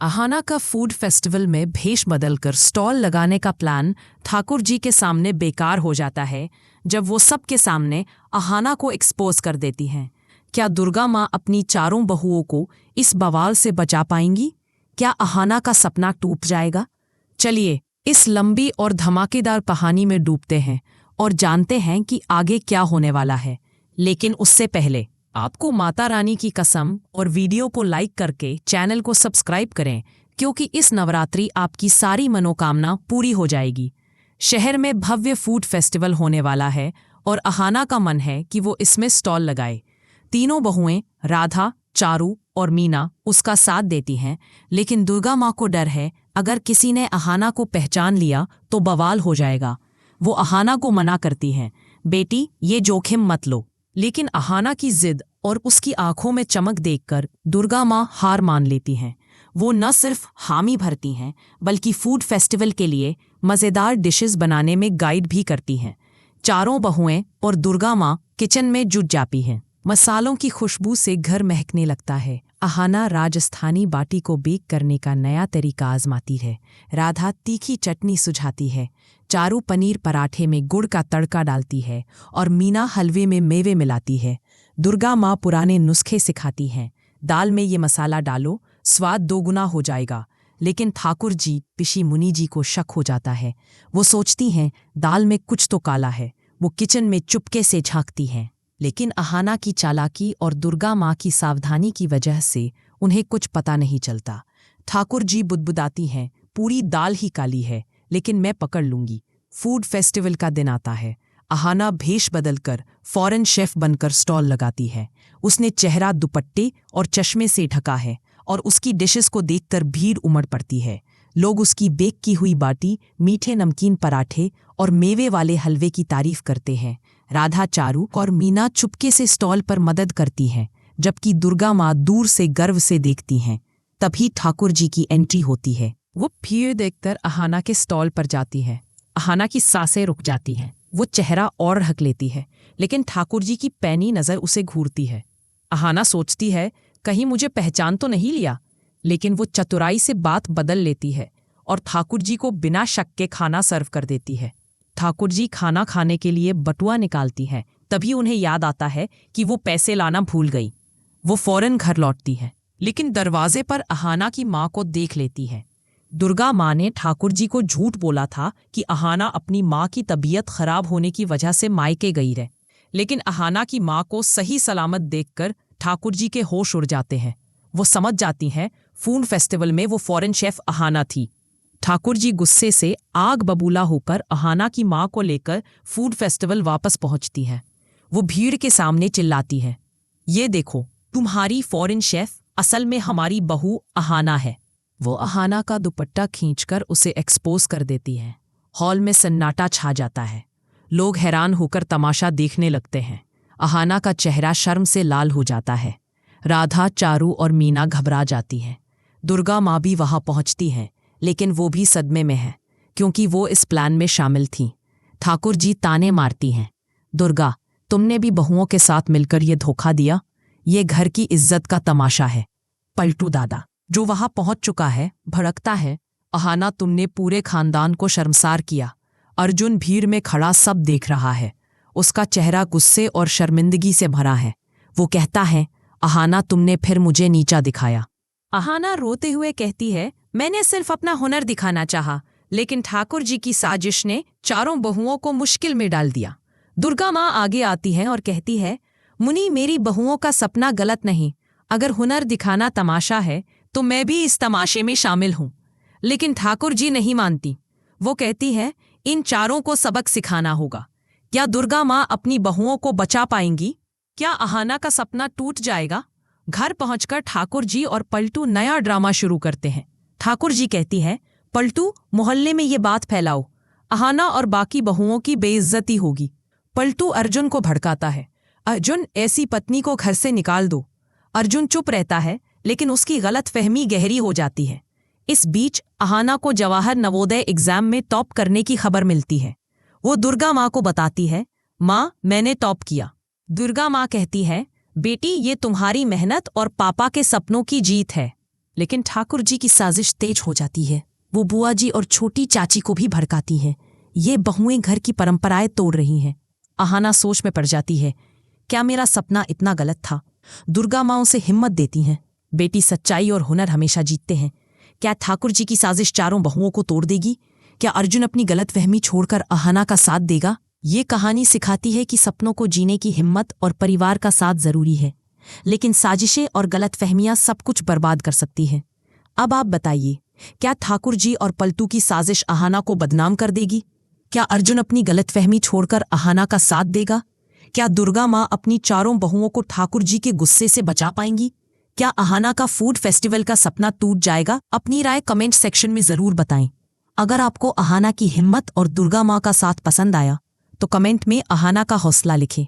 अहाना का food festival में भेष बदलकर स्टॉल लगाने का प्लान ठाकुर जी के सामने बेकार हो जाता है जब वो सबके सामने अहाना को एक्सपोज कर देती हैं। क्या दुर्गा माँ अपनी चारों बहुओं को इस बवाल से बचा पाएंगी? क्या अहाना का सपना टूट जाएगा? चलिए इस लंबी और धमाकेदार कहानी में डूबते हैं और जानते हैं कि आगे क्या होने वाला है। लेकिन उससे पहले आपको माता रानी की कसम और वीडियो को लाइक करके चैनल को सब्सक्राइब करें, क्योंकि इस नवरात्रि आपकी सारी मनोकामना पूरी हो जाएगी। शहर में भव्य फूड फेस्टिवल होने वाला है और अहाना का मन है कि वो इसमें स्टॉल लगाए। तीनों बहुएं राधा, चारू और मीना उसका साथ देती हैं, लेकिन दुर्गा माँ को डर है अगर किसी ने अहाना को पहचान लिया तो बवाल हो जाएगा। वो अहाना को मना करती हैं, बेटी ये जोखिम मत लो। लेकिन अहाना की जिद और उसकी आंखों में चमक देखकर दुर्गा माँ हार मान लेती हैं। वो न सिर्फ हामी भरती हैं बल्कि फूड फेस्टिवल के लिए मज़ेदार डिशेस बनाने में गाइड भी करती हैं। चारों बहुएं और दुर्गा माँ किचन में जुट जाती हैं। मसालों की खुशबू से घर महकने लगता है। अहाना राजस्थानी बाटी को बेक करने का नया तरीका आजमाती है। राधा तीखी चटनी सुझाती है। चारू पनीर पराठे में गुड़ का तड़का डालती है और मीना हलवे में मेवे मिलाती है। दुर्गा माँ पुराने नुस्खे सिखाती हैं, दाल में ये मसाला डालो, स्वाद दोगुना हो जाएगा। लेकिन ठाकुर जी पिशी मुनि जी को शक हो जाता है। वो सोचती हैं दाल में कुछ तो काला है। वो किचन में चुपके से झांकती हैं, लेकिन अहाना की चालाकी और दुर्गा माँ की सावधानी की वजह से उन्हें कुछ पता नहीं चलता। ठाकुर जी बुदबुदाती हैं, पूरी दाल ही काली है, लेकिन मैं पकड़ लूंगी। फूड फेस्टिवल का दिन आता है। अहाना भेष बदलकर फॉरेन शेफ बनकर स्टॉल लगाती है। उसने चेहरा दुपट्टे और चश्मे से ढका है और उसकी डिशेस को देखकर भीड़ उमड़ पड़ती है। लोग उसकी बेक की हुई बाटी, मीठे नमकीन पराठे और मेवे वाले हलवे की तारीफ करते हैं। राधा, चारू और मीना चुपके से स्टॉल पर मदद करती हैं, जबकि दुर्गा माँ दूर से गर्व से देखती हैं। तभी ठाकुर जी की एंट्री होती है। वो भीड़ देखकर अहाना के स्टॉल पर जाती है। अहाना की सांसें रुक जाती हैं। वो चेहरा और ढक लेती है, लेकिन ठाकुर जी की पैनी नज़र उसे घूरती है। अहाना सोचती है कहीं मुझे पहचान तो नहीं लिया, लेकिन वो चतुराई से बात बदल लेती है और ठाकुर जी को बिना शक के खाना सर्व कर देती है। ठाकुर जी खाना खाने के लिए बटुआ निकालती हैं, तभी उन्हें याद आता है कि वो पैसे लाना भूल गई। वो फौरन घर लौटती है, लेकिन दरवाजे पर अहाना की माँ को देख लेती है। दुर्गा माँ ने ठाकुर जी को झूठ बोला था कि अहाना अपनी माँ की तबीयत खराब होने की वजह से मायके गई है, लेकिन अहाना की माँ को सही सलामत देखकर ठाकुर जी के होश उड़ जाते हैं। वो समझ जाती हैं फूड फेस्टिवल में वो फॉरेन शेफ अहाना थी। ठाकुर जी गुस्से से आग बबूला होकर अहाना की माँ को लेकर फूड फेस्टिवल वापस पहुंचती हैं। वो भीड़ के सामने चिल्लाती है, ये देखो तुम्हारी फॉरेन शेफ असल में हमारी बहू अहाना है। वो अहाना का दुपट्टा खींचकर उसे एक्सपोज कर देती है। हॉल में सन्नाटा छा जाता है। लोग हैरान होकर तमाशा देखने लगते हैं। अहाना का चेहरा शर्म से लाल हो जाता है। राधा, चारू और मीना घबरा जाती हैं। दुर्गा माँ भी वहां पहुंचती हैं, लेकिन वो भी सदमे में है, क्योंकि वो इस प्लान में शामिल थीं। ठाकुर जी ताने मारती हैं, दुर्गा तुमने भी बहुओं के साथ मिलकर ये धोखा दिया। ये घर की इज्जत का तमाशा है। पलटू दादा जो वहां पहुंच चुका है भड़कता है, अहाना तुमने पूरे खानदान को शर्मसार किया। अर्जुन भीड़ में खड़ा सब देख रहा है। उसका चेहरा गुस्से और शर्मिंदगी से भरा है। वो कहता है, अहाना तुमने फिर मुझे नीचा दिखाया। अहाना रोते हुए कहती है, मैंने सिर्फ अपना हुनर दिखाना चाहा, लेकिन ठाकुर जी की साजिश ने चारों बहुओं को मुश्किल में डाल दिया। दुर्गा माँ आगे आती है और कहती है, मुनि मेरी बहुओं का सपना गलत नहीं। अगर हुनर दिखाना तमाशा है तो मैं भी इस तमाशे में शामिल हूं। लेकिन ठाकुर जी नहीं मानती। वो कहती है, इन चारों को सबक सिखाना होगा। क्या दुर्गा माँ अपनी बहुओं को बचा पाएंगी? क्या अहाना का सपना टूट जाएगा? घर पहुंचकर ठाकुर जी और पलटू नया ड्रामा शुरू करते हैं। ठाकुर जी कहती है, पलटू मोहल्ले में ये बात फैलाओ, अहाना और बाकी बहुओं की बेइज्जती होगी। पलटू अर्जुन को भड़काता है, अर्जुन ऐसी पत्नी को घर से निकाल दो। अर्जुन चुप रहता है, लेकिन उसकी गलतफहमी गहरी हो जाती है। इस बीच अहाना को जवाहर नवोदय एग्जाम में टॉप करने की खबर मिलती है। वो दुर्गा माँ को बताती है, माँ मैंने टॉप किया। दुर्गा माँ कहती है, बेटी ये तुम्हारी मेहनत और पापा के सपनों की जीत है। लेकिन ठाकुर जी की साजिश तेज हो जाती है। वो बुआ जी और छोटी चाची को भी भड़काती है। ये बहुएं घर की परंपराएं तोड़ रही हैं। अहाना सोच में पड़ जाती है, क्या मेरा सपना इतना गलत था? दुर्गा माँ उसे हिम्मत देती हैं। बेटी, सच्चाई और हुनर हमेशा जीतते हैं। क्या ठाकुर जी की साजिश चारों बहुओं को तोड़ देगी? क्या अर्जुन अपनी गलतफहमी छोड़कर अहाना का साथ देगा? ये कहानी सिखाती है कि सपनों को जीने की हिम्मत और परिवार का साथ जरूरी है, लेकिन साजिशें और गलतफहमियां सब कुछ बर्बाद कर सकती हैं। अब आप बताइए, क्या ठाकुर जी और पलटू की साजिश अहाना को बदनाम कर देगी? क्या अर्जुन अपनी गलतफहमी छोड़कर अहाना का साथ देगा? क्या दुर्गा माँ अपनी चारों बहुओं को ठाकुर जी के गुस्से से बचा पाएंगी? क्या अहाना का फूड फेस्टिवल का सपना टूट जाएगा? अपनी राय कमेंट सेक्शन में जरूर बताएं। अगर आपको अहाना की हिम्मत और दुर्गा माँ का साथ पसंद आया तो कमेंट में अहाना का हौसला लिखें।